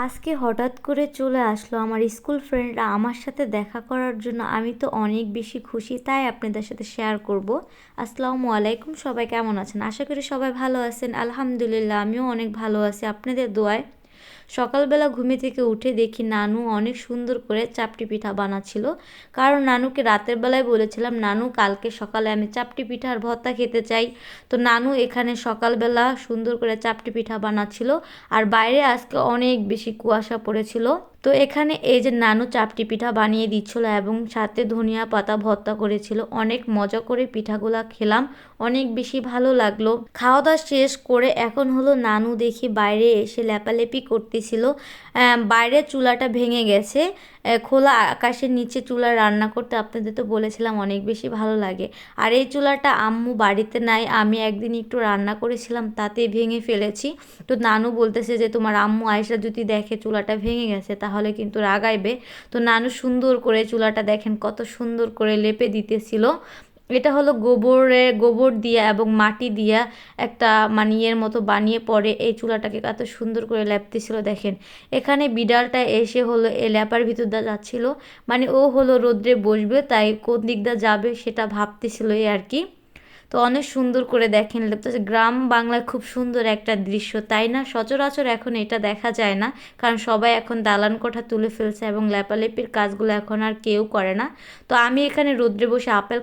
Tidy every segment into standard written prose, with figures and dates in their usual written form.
আজকে হঠাৎ করে চলে আসলো আমার স্কুল ফ্রেন্ডরা আমার সাথে দেখা করার জন্য। আমি তো অনেক বেশি খুশি, তাই আপনাদের সাথে শেয়ার করব। আসসালামু আলাইকুম, সবাই কেমন আছেন? আশা করি সবাই ভালো আছেন। আলহামদুলিল্লাহ, আমিও অনেক ভালো আছি আপনাদের দোয়ায়। সকালবেলা ঘুমে থেকে উঠে দেখি নানু অনেক সুন্দর করে চাপটি পিঠা বানাচ্ছিল। কারণ নানুকে রাতের বেলায় বলেছিলাম, নানু কালকে সকালে আমি চাপটি পিঠা আর ভর্তা খেতে চাই। তো নানু এখানে সকালবেলা সুন্দর করে চাপটি পিঠা বানাচ্ছিল। আর বাইরে আজকে অনেক বেশি কুয়াশা পড়েছিল। তো এখানে এই যে নানু চাপটি পিঠা বানিয়ে দিচ্ছিল এবং সাথে ধনিয়া পাতা ভর্তা করেছিল। অনেক মজা করে পিঠাগুলা খেলাম, অনেক বেশি ভালো লাগলো। খাওয়া দাওয়া শেষ করে এখন হলো নানু দেখি বাইরে এসে লেপালেপি করতেছিল। বাইরের চুলাটা ভেঙে গেছে। খোলা আকাশের নিচে চুলা রান্না করতে আপনাদের তো বলেছিলাম অনেক বেশি ভালো লাগে। আর এই চুলাটা আম্মু বাড়িতে নাই, আমি একদিন একটু রান্না করেছিলাম তাতে ভেঙে ফেলেছি। তো নানু বলতেছে যে তোমার আম্মু আয়সা যদি দেখে চুলাটা ভেঙে গেছে তাহলে কিন্তু রাগাইবে। তো নানু সুন্দর করে চুলাটা দেখেন কত সুন্দর করে লেপে দিতেছিল। এটা হলো গোবর দিয়া এবং মাটি দিয়া একটা ইয়ের মতো বানিয়ে পরে এই চুলাটাকে কত সুন্দর করে লেপতেছিল দেখেন। এখানে বিড়ালটা এসে হলো এই ল্যাপার ভিতর দিয়ে যাচ্ছিল, ও হলো রোদ্রে বসবে, তাই কোন দিক দিয়ে যাবে সেটা ভাবতেছিল এই আর কি। তো অনেক সুন্দর করে দেখেন লেপতেছে। গ্রাম বাংলায় খুব সুন্দর একটা দৃশ্য, তাই না? সচরাচর এখন এটা দেখা যায় না, কারণ সবাই এখন দালান কোঠা তুলে ফেলছে এবং লেপালেপির কাজগুলো এখন আর কেউ করে না। তো আমি এখানে রোদ্রে বসে আপেল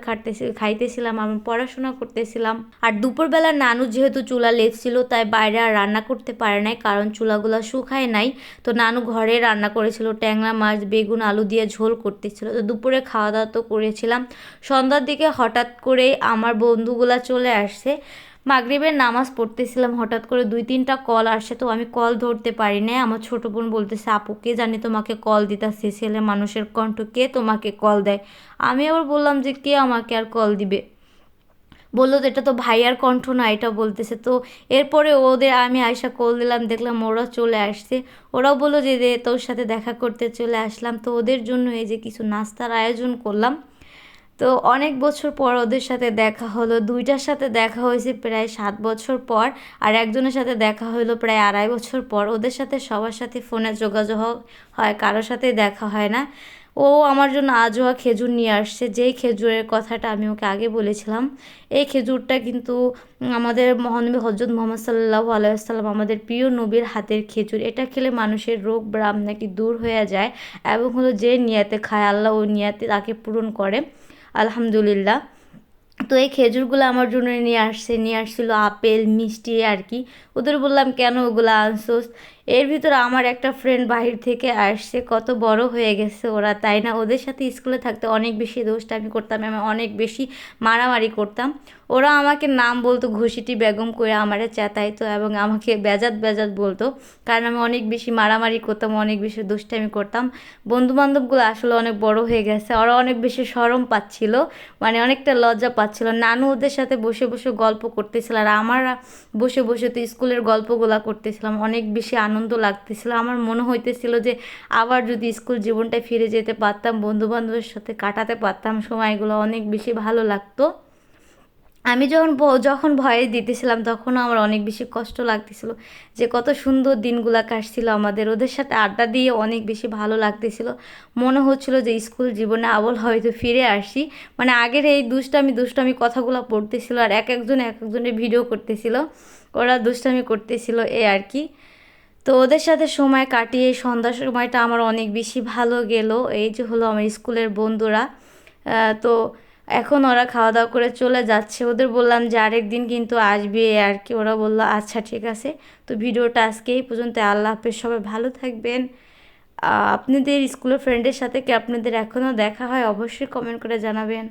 খাইতেছিলাম, আমি পড়াশোনা করতেছিলাম। আর দুপুরবেলা নানু যেহেতু চুলা লেপছিল তাই বাইরে আর রান্না করতে পারে নাই, কারণ চুলাগুলো শুকায় নাই। তো নানু ঘরে রান্না করেছিল, ট্যাংরা মাছ বেগুন আলু দিয়ে ঝোল করতেছিল। তো দুপুরে খাওয়া দাওয়া তো করেছিলাম। সন্ধ্যার দিকে হঠাৎ করেই আমার বন্ধুগুলা চলে আসছে। মাগরিবের নামাজ পড়তেছিলাম, হঠাৎ করে 2-3টা কল আসছে। তো আমি কল ধরতে পারি না। আমার ছোট বোন বলতেছে, আপু কে জানি তোমাকে কল দিতেছে, ছেলে মানুষের কণ্ঠ, কে তোমাকে কল দেয়? আমি আবার বললাম যে কে আমাকে আর কল দিবে? বললো যে এটা তো ভাইয়ার কণ্ঠ না, এটা বলতেছে। তো এরপরে ওদের আমি আয়সা কল দিলাম, দেখলাম ওরা চলে আসছে। ওরাও বললো যে তোর সাথে দেখা করতে চলে আসলাম। তো ওদের জন্য এই যে কিছু নাস্তার আয়োজন করলাম। তো অনেক বছর পর ওদের সাথে দেখা হলো। দুইটার সাথে দেখা হয়েছে প্রায় 7 বছর পর, আর একজনের সাথে দেখা হলো প্রায় 2.5 বছর পর। ওদের সাথে সবার সাথে ফোনে যোগাযোগ হয়, কারোর সাথেই দেখা হয় না। ও আমার জন্য আজোয়া খেজুর নিয়ে আসছে, যেই খেজুরের কথাটা আমি ওকে আগে বলেছিলাম। এই খেজুরটা কিন্তু আমাদের মহানবী হজরত মুহাম্মদ সাল্লাল্লাহু আলাইহি ওয়াসাল্লাম, আমাদের প্রিয় নবীর হাতের খেজুর। এটা খেলে মানুষের রোগ ব্যায়াম নাকি দূর হয়ে যায়, এবং হলো যে নিয়াতে খায় আল্লাহ ওই নিয়াতে তাকে পূরণ করে, আলহামদুলিল্লাহ। তো এই খেজুরগুলো আমার জন্য নিয়ে আসছিল আপেল মিষ্টি আর কি। ওদের বললাম কেন ওগুলো আনছোস? এর ভিতরে আমার একটা ফ্রেন্ড বাহির থেকে আসছে, কত বড় হয়ে গেছে ওরা, তাই না? ওদের সাথে স্কুলে থাকতে অনেক বেশি দুষ্টামি করতাম, আমি অনেক বেশি মারামারি করতাম। ওরা আমাকে নাম বলতো ঘুষিটি বেগম করে আমারে চেতাইতো এবং আমাকে বেজাত বেজাত বলতো, কারণ আমি অনেক বেশি মারামারি করতাম, অনেক বেশি দুষ্টামি করতাম। বন্ধুবান্ধবগুলো আসলে অনেক বড় হয়ে গেছে, ওরা অনেক বেশি শরম পাচ্ছিল, অনেকটা লজ্জা পাচ্ছিল। নানু ওদের সাথে বসে বসে গল্প করতেছিল, আর আমরা বসে বসে তো স্কুলের গল্পগুলা করতেছিলাম। অনেক বেশি আনন্দ লাগতেছিল। আমার মনে হইতেছিল যে আবার যদি স্কুল জীবনটায় ফিরে যেতে পারতাম, বন্ধুবান্ধবের সাথে কাটাতে পারতাম সময়গুলো, অনেক বেশি ভালো লাগতো। আমি যখন ভয়েস দিতেছিলাম তখনও আমার অনেক বেশি কষ্ট লাগতেছিল যে কত সুন্দর দিনগুলো কাটছিল আমাদের। ওদের সাথে আড্ডা দিয়ে অনেক বেশি ভালো লাগতেছিল। মনে হচ্ছিল যে স্কুল জীবনে আবার হয়তো ফিরে আসি। আগের এই দুষ্টামি কথাগুলো পড়তেছিল, আর এক একজনের ভিডিও করতেছিল, ওরা দুষ্টামি করতেছিল এই আর কি। তো ওদের সাথে সময় কাটিয়ে সন্ধ্যার সময়টা আমার অনেক বেশি ভালো গেল। এই যে হলো আমার স্কুলের বন্ধুরা। তো এখন ওরা খাওয়া দাওয়া করে চলে যাচ্ছে। ওদের বললাম যে আরেক দিন কিন্তু আসবে আর কি। ওরা বললো আচ্ছা ঠিক আছে। তো ভিডিওটা আজকে এই পর্যন্ত। আল্লাহ হাফেজ, সবাই ভালো থাকবেন। আপনাদের স্কুলের ফ্রেন্ডের সাথে কি আপনাদের এখনও দেখা হয়? অবশ্যই কমেন্ট করে জানাবেন।